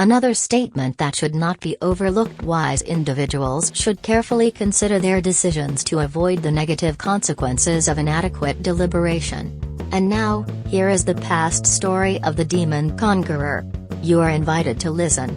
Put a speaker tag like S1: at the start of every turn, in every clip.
S1: Another statement that should not be overlooked: wise individuals should carefully consider their decisions to avoid the negative consequences of inadequate deliberation. And now, here is the past story of the demon conqueror. You are invited to listen.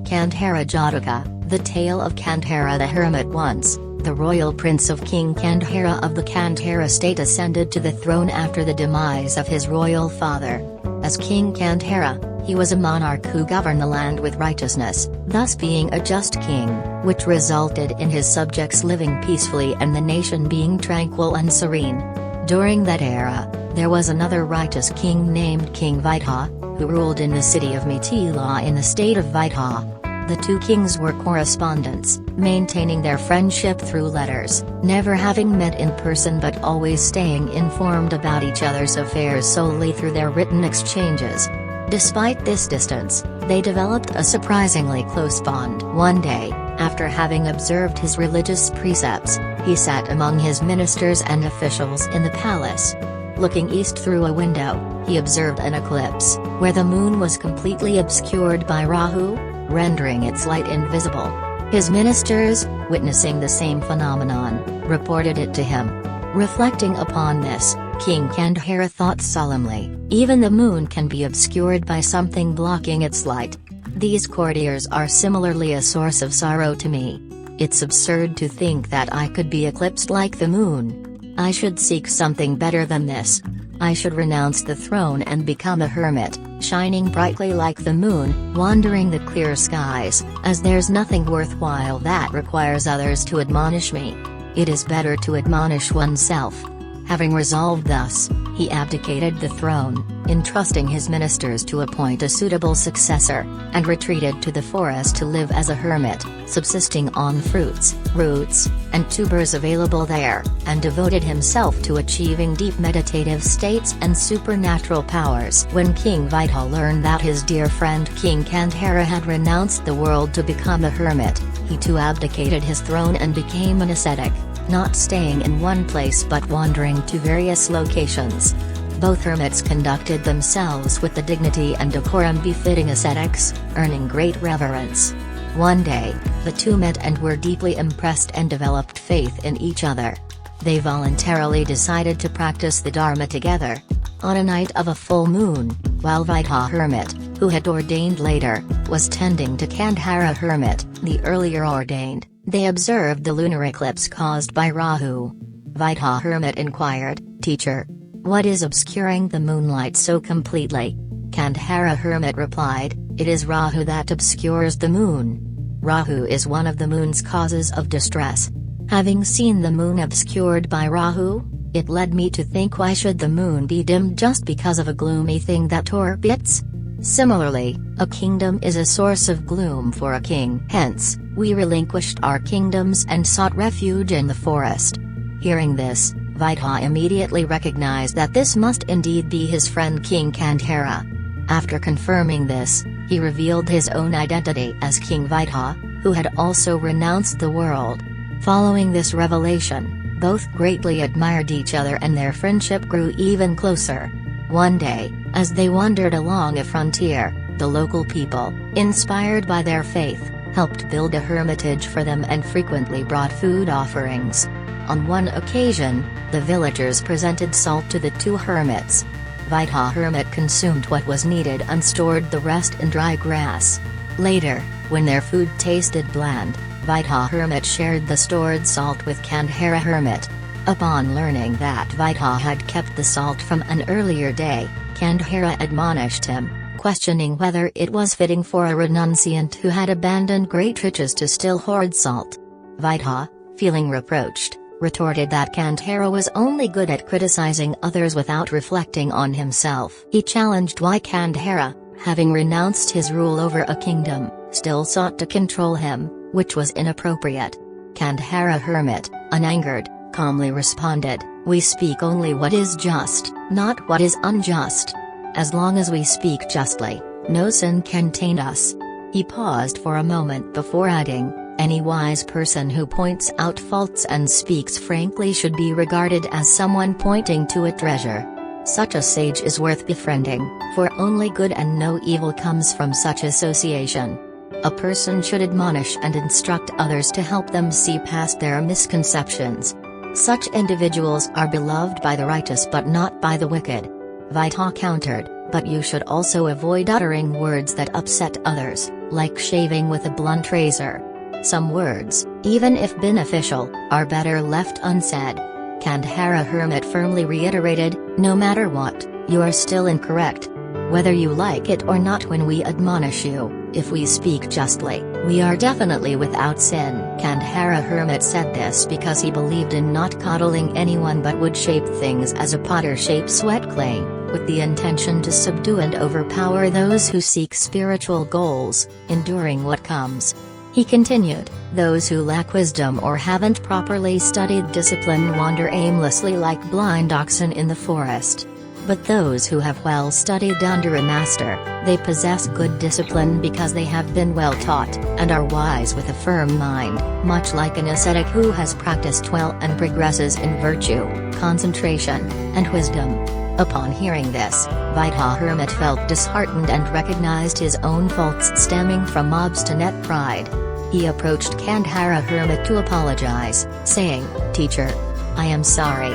S1: Kandhara Jataka, the tale of Kandhara the Hermit. Once, the royal prince of King Kandhara of the Kandhara State ascended to the throne after the demise of his royal father. As King Kandhara, he was a monarch who governed the land with righteousness, thus being a just king, which resulted in his subjects living peacefully and the nation being tranquil and serene. During that era, there was another righteous king named King Viteha, who ruled in the city of Mithila in the state of Viteha. The two kings were correspondents, maintaining their friendship through letters, never having met in person but always staying informed about each other's affairs solely through their written exchanges. Despite this distance, they developed a surprisingly close bond. One day, after having observed his religious precepts, he sat among his ministers and officials in the palace. Looking east through a window, he observed an eclipse, where the moon was completely obscured by Rahu, rendering its light invisible. His ministers, witnessing the same phenomenon, reported it to him. Reflecting upon this, King Kandhara thought solemnly, even the moon can be obscured by something blocking its light. These courtiers are similarly a source of sorrow to me. It's absurd to think that I could be eclipsed like the moon. I should seek something better than this. I should renounce the throne and become a hermit, shining brightly like the moon, wandering the clear skies, as there's nothing worthwhile that requires others to admonish me. It is better to admonish oneself. Having resolved thus, he abdicated the throne, entrusting his ministers to appoint a suitable successor, and retreated to the forest to live as a hermit, subsisting on fruits, roots, and tubers available there, and devoted himself to achieving deep meditative states and supernatural powers. When King Viteha learned that his dear friend King Kandhara had renounced the world to become a hermit, he too abdicated his throne and became an ascetic, not staying in one place but wandering to various locations. Both hermits conducted themselves with the dignity and decorum befitting ascetics, earning great reverence. One day, the two met and were deeply impressed and developed faith in each other. They voluntarily decided to practice the Dharma together. On a night of a full moon, while Viteha Hermit, who had ordained later, was tending to Kandhara Hermit, the earlier ordained, they observed the lunar eclipse caused by Rahu. Viteha Hermit inquired, "Teacher, what is obscuring the moonlight so completely?" Kandhara Hermit replied, "It is Rahu that obscures the moon. Rahu is one of the moon's causes of distress. Having seen the moon obscured by Rahu, it led me to think, why should the moon be dimmed just because of a gloomy thing that orbits? Similarly, a kingdom is a source of gloom for a king. Hence, we relinquished our kingdoms and sought refuge in the forest." Hearing this, Viteha immediately recognized that this must indeed be his friend King Kandhara. After confirming this, he revealed his own identity as King Viteha, who had also renounced the world. Following this revelation, both greatly admired each other and their friendship grew even closer. One day, as they wandered along a frontier, the local people, inspired by their faith, helped build a hermitage for them and frequently brought food offerings. On one occasion, the villagers presented salt to the two hermits. Viteha Hermit consumed what was needed and stored the rest in dry grass. Later, when their food tasted bland, Viteha Hermit shared the stored salt with Kandhara Hermit. Upon learning that Viteha had kept the salt from an earlier day, Kandhara admonished him, questioning whether it was fitting for a renunciant who had abandoned great riches to still hoard salt. Viteha, feeling reproached, retorted that Kandhara was only good at criticizing others without reflecting on himself. He challenged why Kandhara, having renounced his rule over a kingdom, still sought to control him, which was inappropriate. Kandhara Hermit, unangered, calmly responded, "We speak only what is just, not what is unjust. As long as we speak justly, no sin can taint us." He paused for a moment before adding, "Any wise person who points out faults and speaks frankly should be regarded as someone pointing to a treasure." Such a sage is worth befriending, for only good and no evil comes from such association. A person should admonish and instruct others to help them see past their misconceptions. Such individuals are beloved by the righteous but not by the wicked. Viteha countered, but you should also avoid uttering words that upset others, like shaving with a blunt razor. Some words, even if beneficial, are better left unsaid. Kandhara Hermit firmly reiterated, no matter what, you are still incorrect. Whether you like it or not, when we admonish you, if we speak justly, we are definitely without sin. Kandhara Hermit said this because he believed in not coddling anyone but would shape things as a potter shapes wet clay, with the intention to subdue and overpower those who seek spiritual goals, enduring what comes. He continued, those who lack wisdom or haven't properly studied discipline wander aimlessly like blind oxen in the forest. But those who have well studied under a master, they possess good discipline because they have been well taught, and are wise with a firm mind, much like an ascetic who has practiced well and progresses in virtue, concentration, and wisdom. Upon hearing this, Viteha Hermit felt disheartened and recognized his own faults stemming from obstinate pride. He approached Kandhara Hermit to apologize, saying, Teacher, I am sorry.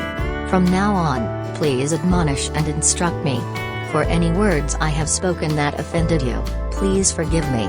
S1: From now on, please admonish and instruct me. For any words I have spoken that offended you, please forgive me.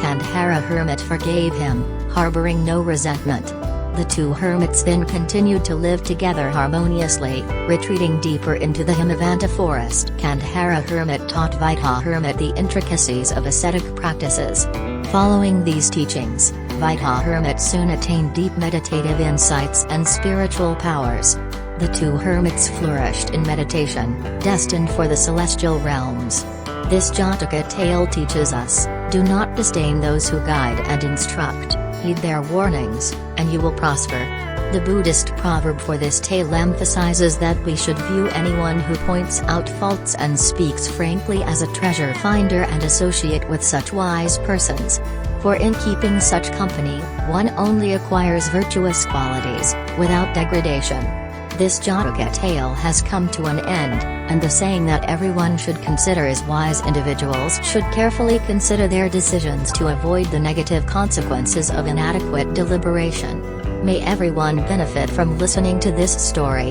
S1: Kandhara Hermit forgave him, harboring no resentment. The two hermits then continued to live together harmoniously, retreating deeper into the Himavanta forest. Kandhara Hermit taught Viteha Hermit the intricacies of ascetic practices. Following these teachings, Viteha Hermit soon attained deep meditative insights and spiritual powers. The two hermits flourished in meditation, destined for the celestial realms. This Jataka tale teaches us, do not disdain those who guide and instruct, heed their warnings, and you will prosper. The Buddhist proverb for this tale emphasizes that we should view anyone who points out faults and speaks frankly as a treasure finder and associate with such wise persons. For in keeping such company, one only acquires virtuous qualities, without degradation. This Jataka tale has come to an end, and the saying that everyone should consider as wise individuals should carefully consider their decisions to avoid the negative consequences of inadequate deliberation. May everyone benefit from listening to this story.